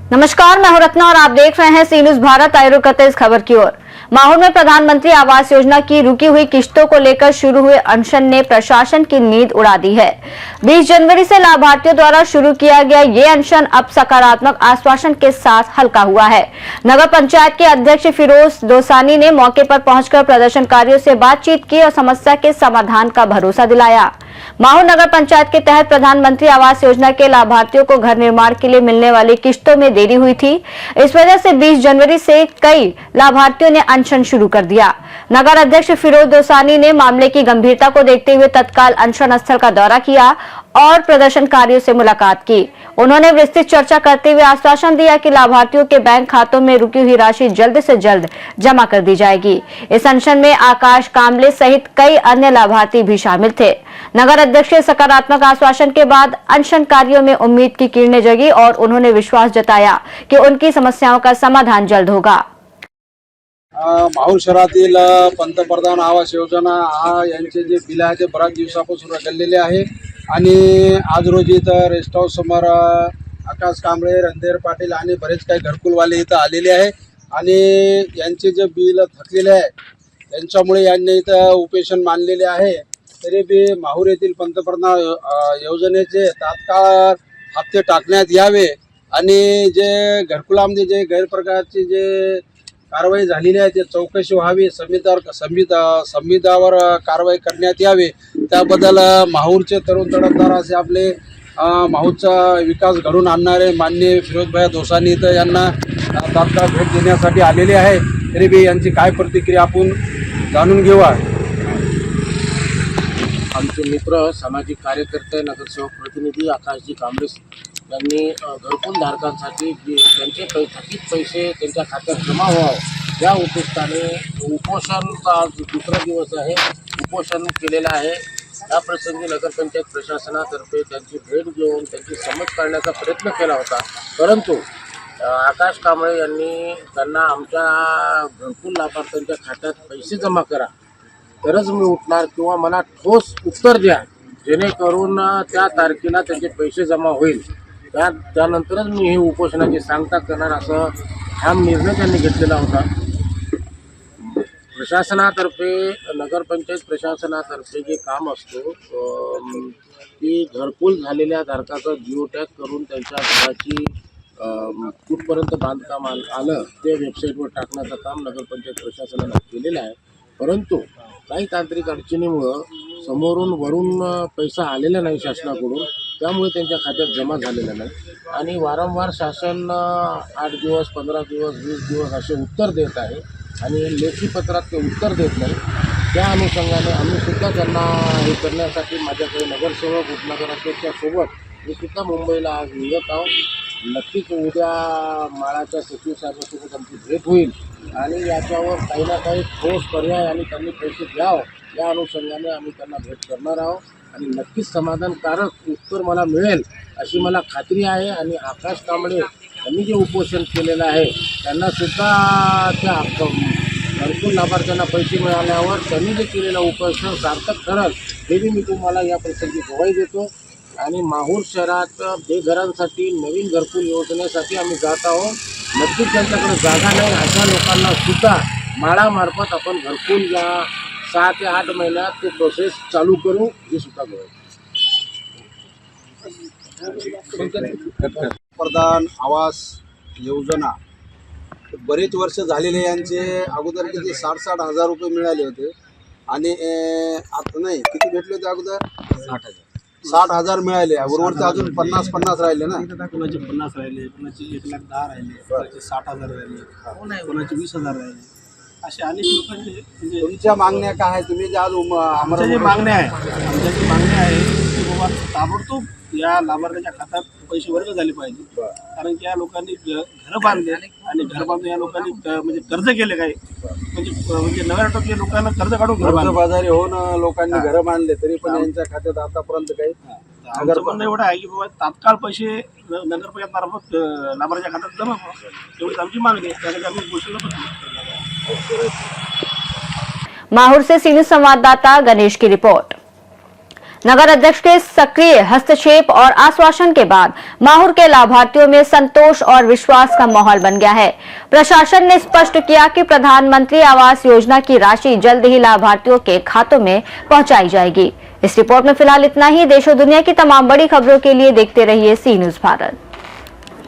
नमस्कार, मैं हूं रत्ना और आप देख रहे हैं सी न्यूज़ भारत। आइए रुक करते इस खबर की ओर। माहौर में प्रधानमंत्री आवास योजना की रुकी हुई किश्तों को लेकर शुरू हुए अनशन ने प्रशासन की नींद उड़ा दी है। 20 जनवरी से लाभार्थियों द्वारा शुरू किया गया ये अनशन अब सकारात्मक आश्वासन के साथ हल्का हुआ है। नगर पंचायत के अध्यक्ष फिरोज दोसानी ने मौके पर पहुंचकर प्रदर्शनकारियों से बातचीत की और समस्या के समाधान का भरोसा दिलाया। माहौर नगर पंचायत के तहत प्रधानमंत्री आवास योजना के लाभार्थियों को घर निर्माण के लिए मिलने वाली किश्तों में देरी हुई थी। इस वजह से 20 जनवरी से कई लाभार्थियों ने अनशन शुरू कर दिया। नगर अध्यक्ष फिरोज दोसानी ने मामले की गंभीरता को देखते हुए तत्काल अनशन स्थल का दौरा किया और प्रदर्शनकारियों से मुलाकात की। उन्होंने विस्तृत चर्चा करते हुए आश्वासन दिया कि लाभार्थियों के बैंक खातों में रुकी हुई राशि जल्द से जल्द जमा कर दी जाएगी। इस अनशन में आकाश कामले सहित कई अन्य लाभार्थी भी शामिल थे। नगर अध्यक्ष के सकारात्मक आश्वासन के बाद अनशनकारियों में उम्मीद की किरणें जगी और उन्होंने विश्वास जताया कि उनकी समस्याओं का समाधान जल्द होगा। माहूर शहरातील पंतप्रधान आवास योजना यांचे जे बिल आहे ते बऱ्याच दिवसापासून रखडलेले आहे आणि आज रोजी तर रेस्ट हाऊस समोर आकाश कांबळे, रणधीर पाटील आणि बरेच काही घरकुलवाले इथं आलेले आहे आणि यांचे जे बिल थकलेले आहे त्यांच्यामुळे यांनी इथं उपोषण मानलेले आहे। तरी बी माहूर येथील पंतप्रधान योजनेचे तात्काळ हप्ते टाकण्यात यावे आणि जे घरकुलामध्ये जे गैरप्रकारची जे कारवाई झालेली आहे ते चौकशी व्हावी, संविधानावर कारवाई करण्यात यावी। त्याबद्दल माहूरचे तरुण तडफदार असे आपले माहूरचा विकास घडवून आणणारे माननीय फिरोजभाई दोसानी इथं यांना तात्काळ भेट देण्यासाठी आलेले आहे। तरी बी यांची काय प्रतिक्रिया आपण जाणून घेऊया। आमचे मित्र, सामाजिक कार्यकर्ते, नगरसेवक प्रतिनिधी आकाशजी कांबळे यांनी घरकुल धारकांसाठी त्यांचे थकीत पैसे त्यांच्या खात्यात जमा व्हावं या उद्देशाने उपोषणचा आज दुसरा दिवस आहे, उपोषण केलेलं आहे। या प्रसंगी नगरपंचायत प्रशासनातर्फे त्यांची भेट घेऊन त्यांची समज काढण्याचा प्रयत्न केला होता, परंतु आकाश कांबळे यांनी त्यांना आमच्या घरकुल लाभार्थ्यांच्या खात्यात पैसे जमा करा तरच मी उठणार किंवा मला ठोस उत्तर द्या जेणेकरून त्या तारखेला त्यांचे पैसे जमा होईल, त्यानंतरच मी ही उपोषणाची सांगता करणार असं ठाम निर्णय त्यांनी घेतलेला होता। प्रशासनातर्फे, नगरपंचायत प्रशासनातर्फे जे काम असतो की घरकुल झालेल्या धारकाचं जिओ टॅग करून त्यांच्या घराची कुठपर्यंत बांधकाम आलं ते वेबसाईटवर टाकण्याचं काम नगरपंचायत प्रशासनानं केलेलं आहे, परंतु काही तांत्रिक अडचणीमुळं समोरून वरून पैसा आलेला नाही शासनाकडून, त्यामुळे त्यांच्या खात्यात जमा झालेला नाही आणि वारंवार शासन 8 दिवस, 15 दिवस, 20 दिवस असे उत्तर देत आहे आणि लेखी पत्रात ते उत्तर देत नाही। त्या अनुषंगाने आम्ही सुद्धा त्यांना हे करण्यासाठी माझ्याकडे नगरसेवक, उपनगराध्यक्षासोबत मी सुद्धा मुंबईला आज निघत आहोत। नक्कीच उद्या माळाच्या सचिव साहेबांसोबत आमची भेट होईल आणि याच्यावर काही ना काही ठोस पर्याय आणि त्यांनी पैसे द्यावं या अनुषंगाने आम्ही त्यांना भेट करणार आहोत आणि नक्कीच समाधानकारक उत्तर मला मिळेल अशी मला खात्री आहे। आणि आकाश कांबळे यांनी जे उपोषण केलेलं आहे त्यांना सुद्धा त्या घरकुल लाभार्थ्यांना पैसे मिळाल्यावर त्यांनी जे केलेलं उपोषण सार्थक ठरेल हे मी तुम्हाला या प्रसंगी ग्वाही देतो। आणि माहूर शहरात बेघरांसाठी नवीन घरकुल योजनेसाठी आम्ही जात आहोत। नक्कीच त्यांच्याकडे जागा नाही अशा लोकांना सुद्धा माळामार्फत आपण घरकुल या 6 ते 8 महिन्यात ते प्रोसेस चालू करू ही सुद्धा गरज। प्रधान आवास योजना बरेच वर्ष झालेले यांचे अगोदर किती 60 हजार रुपये मिळाले होते आणि आता नाही किती भेटले होते अगोदर 60 हजार मिळाले, बरोबर अजून 50 राहिले ना, कोणाचे 50 राहिले, कोणाचे 1,10,000 राहिले, कोणाचे 60,000 राहिले, कोणाचे 20,000 राहिले, असे अनेक लोकांचे म्हणजे तुमच्या मागण्या काय आहे? तुम्ही जे आज आमच्या जे मागण्या आहे, आमच्या मागण्या आहे की बाबा ताबडतोब या लाभार्थ्याच्या खात्यात पैसे वर्ग झाले पाहिजे, कारण की या लोकांनी घरं बांधले आणि घर बांधून या लोकांनी म्हणजे कर्ज केले काही म्हणजे 90% लोकांना कर्ज काढून घर बाजारी होऊन लोकांनी घरं बांधले तरी पण यांच्या खात्यात आतापर्यंत काही आमचं म्हणणं एवढं आहे की बाबा तात्काळ पैसे नगरपंचायत मार्फत लाभार्थ्याच्या खात्यात जमा व्हावं एवढीच आमची मागणी आहे, त्यासाठी आम्ही घोषणा माहौर से सी न्यूज़ संवाददाता गणेश की रिपोर्ट। नगर अध्यक्ष के सक्रिय हस्तक्षेप और आश्वासन के बाद माहौर के लाभार्थियों में संतोष और विश्वास का माहौल बन गया है। प्रशासन ने स्पष्ट किया कि प्रधानमंत्री आवास योजना की राशि जल्द ही लाभार्थियों के खातों में पहुंचाई जाएगी। इस रिपोर्ट में फिलहाल इतना ही। देश और दुनिया की तमाम बड़ी खबरों के लिए देखते रहिए सी न्यूज़ भारत।